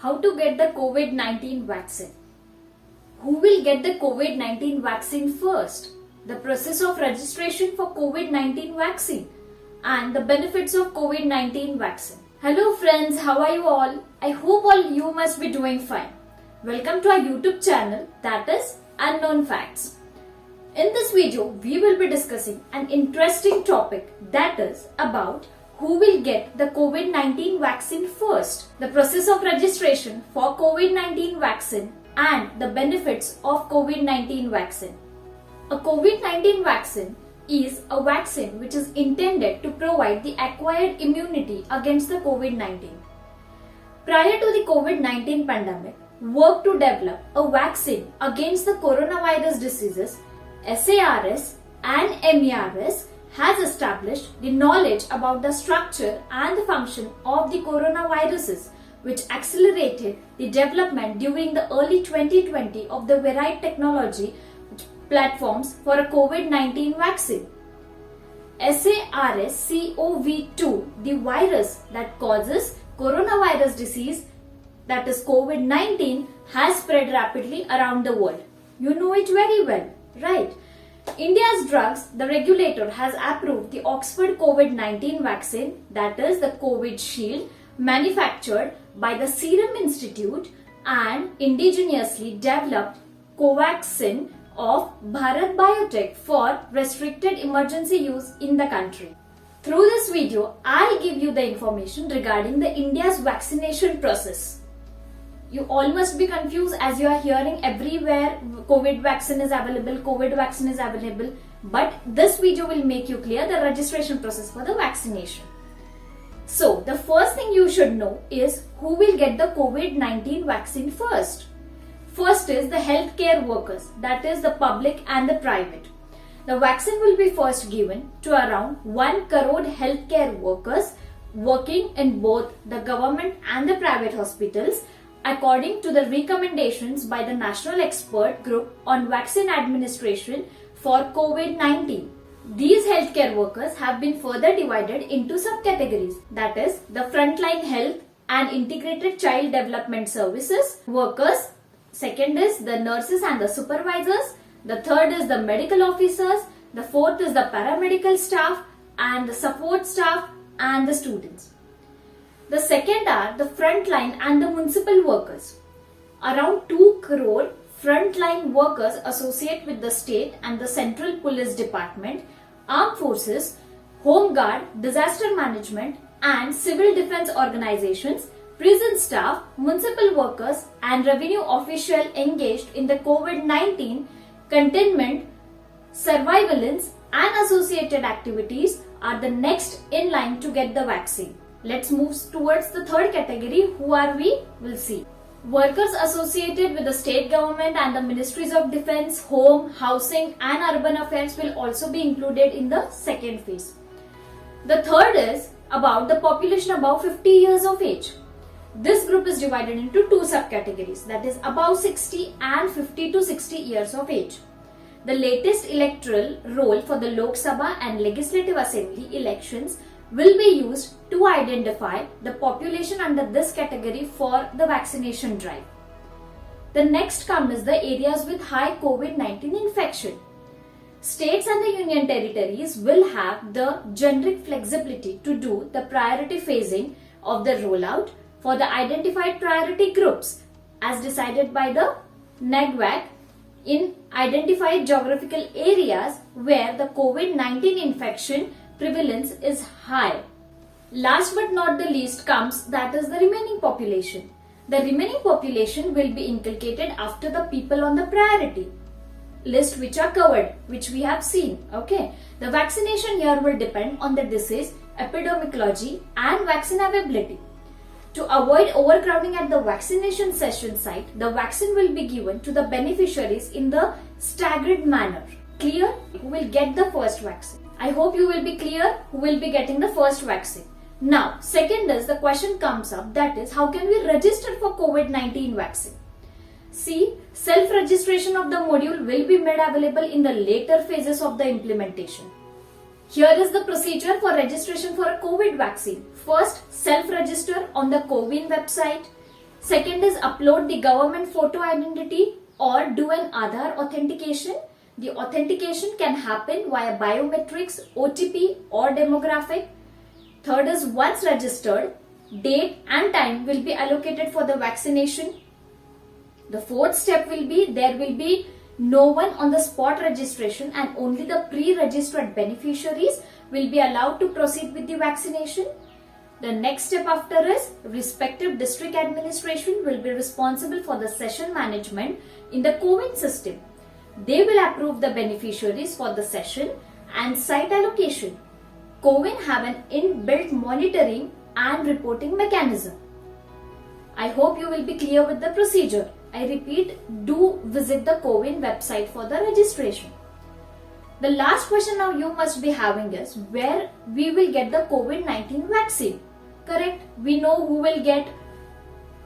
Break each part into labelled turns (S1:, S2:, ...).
S1: how to get the COVID-19 vaccine. Who will get the COVID-19 vaccine first? The process of registration for COVID-19 vaccine and the benefits of COVID-19 vaccine. Hello friends, how are you all? I hope all you must be doing fine. Welcome to our YouTube channel, that is Unknown Facts. In this video, we will be discussing an interesting topic, that is about who will get the COVID-19 vaccine first, the process of registration for COVID-19 vaccine and the benefits of COVID-19 vaccine. A COVID-19 vaccine is a vaccine which is intended to provide the acquired immunity against the COVID-19. Prior to the COVID-19 pandemic, work to develop a vaccine against the coronavirus diseases, SARS and MERS has established the knowledge about the structure and the function of the coronaviruses, which accelerated the development during the early 2020 of the varied technology platforms for a COVID-19 vaccine. SARS-CoV-2, the virus that causes coronavirus disease, that is COVID-19, has spread rapidly around the world. You know it very well, right? India's drugs, the regulator has approved the Oxford COVID-19 vaccine, that is the Covishield, manufactured by the Serum Institute and indigenously developed Covaxin of Bharat Biotech for restricted emergency use in the country. Through this video, I'll give you the information regarding the India's vaccination process. You all must be confused as you are hearing everywhere COVID vaccine is available, COVID vaccine is available. But this video will make you clear the registration process for the vaccination. So, the first thing you should know is who will get the COVID-19 vaccine first. First is the healthcare workers, that is the public and the private. The vaccine will be first given to around 1 crore healthcare workers working in both the government and the private hospitals, according to the recommendations by the National Expert Group on Vaccine Administration for COVID-19. These healthcare workers have been further divided into subcategories, that is the frontline health and integrated child development services workers. Second is the nurses and the supervisors. The third is the medical officers. The fourth is the paramedical staff and the support staff and the students. The second are the frontline and the municipal workers. Around 2 crore frontline workers associate with the state and the central police department, armed forces, home guard, disaster management and civil defense organizations, prison staff, municipal workers and revenue officials engaged in the COVID-19 containment, surveillance and associated activities are the next in line to get the vaccine. Let's move towards the third category. Who are we? We'll see. Workers associated with the state government and the ministries of defense, home, housing and urban affairs will also be included in the second phase. The third is about the population above 50 years of age. This group is divided into two subcategories, that is above 60 and 50 to 60 years of age. The latest electoral roll for the Lok Sabha and Legislative Assembly elections will be used to identify the population under this category for the vaccination drive. The next comes the areas with high COVID-19 infection. States and the union territories will have the generic flexibility to do the priority phasing of the rollout for the identified priority groups as decided by the NAGVAC in identified geographical areas where the COVID-19 infection prevalence is high. Last but not the least comes that is the remaining population. The remaining population will be inculcated after the people on the priority list which are covered, which we have seen. Okay, the vaccination here will depend on the disease, epidemiology and vaccine availability. To avoid overcrowding at the vaccination session site, the vaccine will be given to the beneficiaries in the staggered manner. Clear? Who will get the first vaccine? I hope you will be clear who will be getting the first vaccine. Now, second is the question comes up, that is how can we register for COVID-19 vaccine? See, self-registration of the module will be made available in the later phases of the implementation. Here is the procedure for registration for a COVID vaccine. First, self-register on the CoWIN website. Second is upload the government photo identity or do an Aadhaar authentication. The authentication can happen via biometrics, OTP or demographic. Third is once registered, date and time will be allocated for the vaccination. The fourth step will be there will be no one on the spot registration and only the pre-registered beneficiaries will be allowed to proceed with the vaccination. The next step after is respective district administration will be responsible for the session management in the CoWIN system. They will approve the beneficiaries for the session and site allocation. CoWIN have an inbuilt monitoring and reporting mechanism. I hope you will be clear with the procedure. I repeat, do visit the CoWIN website for the registration. The last question now you must be having is where we will get the COVID-19 vaccine. Correct? We know who will get,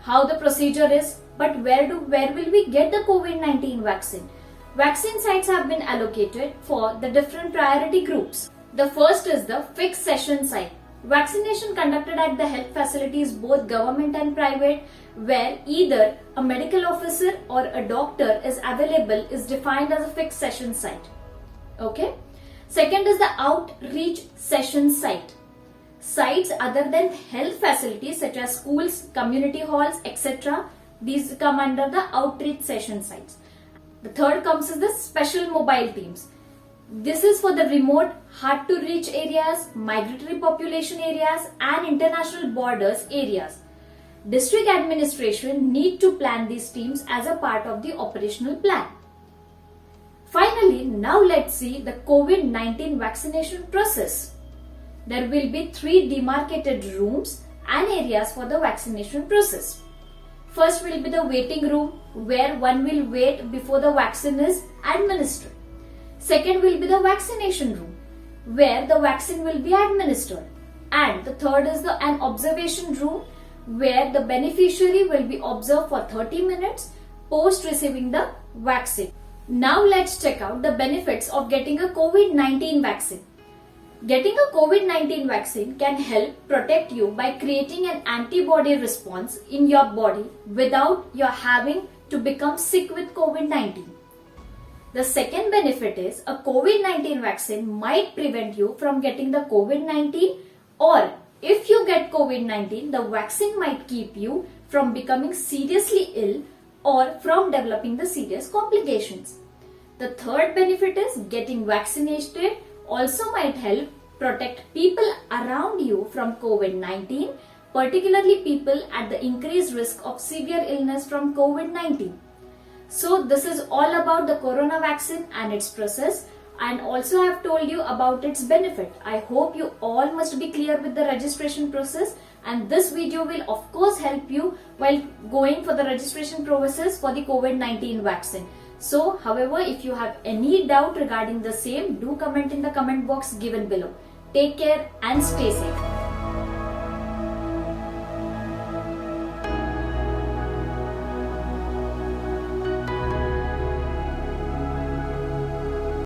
S1: how the procedure is, but where will we get the COVID-19 vaccine? Vaccine sites have been allocated for the different priority groups. The first is the fixed session site. Vaccination conducted at the health facilities, both government and private, where either a medical officer or a doctor is available, is defined as a fixed session site. Okay. Second is the outreach session site. Sites other than health facilities such as schools, community halls, etc. These come under the outreach session sites. The third comes is the special mobile teams. This is for the remote, hard to reach areas, migratory population areas and international borders areas. District administration need to plan these teams as a part of the operational plan. Finally, now let's see the COVID-19 vaccination process. There will be 3 demarcated rooms and areas for the vaccination process. First will be the waiting room where one will wait before the vaccine is administered. Second will be the vaccination room where the vaccine will be administered. And the third is an observation room where the beneficiary will be observed for 30 minutes post receiving the vaccine. Now let's check out the benefits of getting a COVID-19 vaccine. Getting a COVID-19 vaccine can help protect you by creating an antibody response in your body without your having to become sick with COVID-19. The second benefit is a COVID-19 vaccine might prevent you from getting the COVID-19, or if you get COVID-19, the vaccine might keep you from becoming seriously ill or from developing the serious complications. The third benefit is getting vaccinated also might help protect people around you from COVID-19, particularly people at the increased risk of severe illness from COVID-19. So this is all about the corona vaccine and its process, and also I have told you about its benefit. I hope you all must be clear with the registration process, and this video will of course help you while going for the registration process for the COVID-19 vaccine. So however, if you have any doubt regarding the same, do comment in the comment box given below. Take care and stay safe.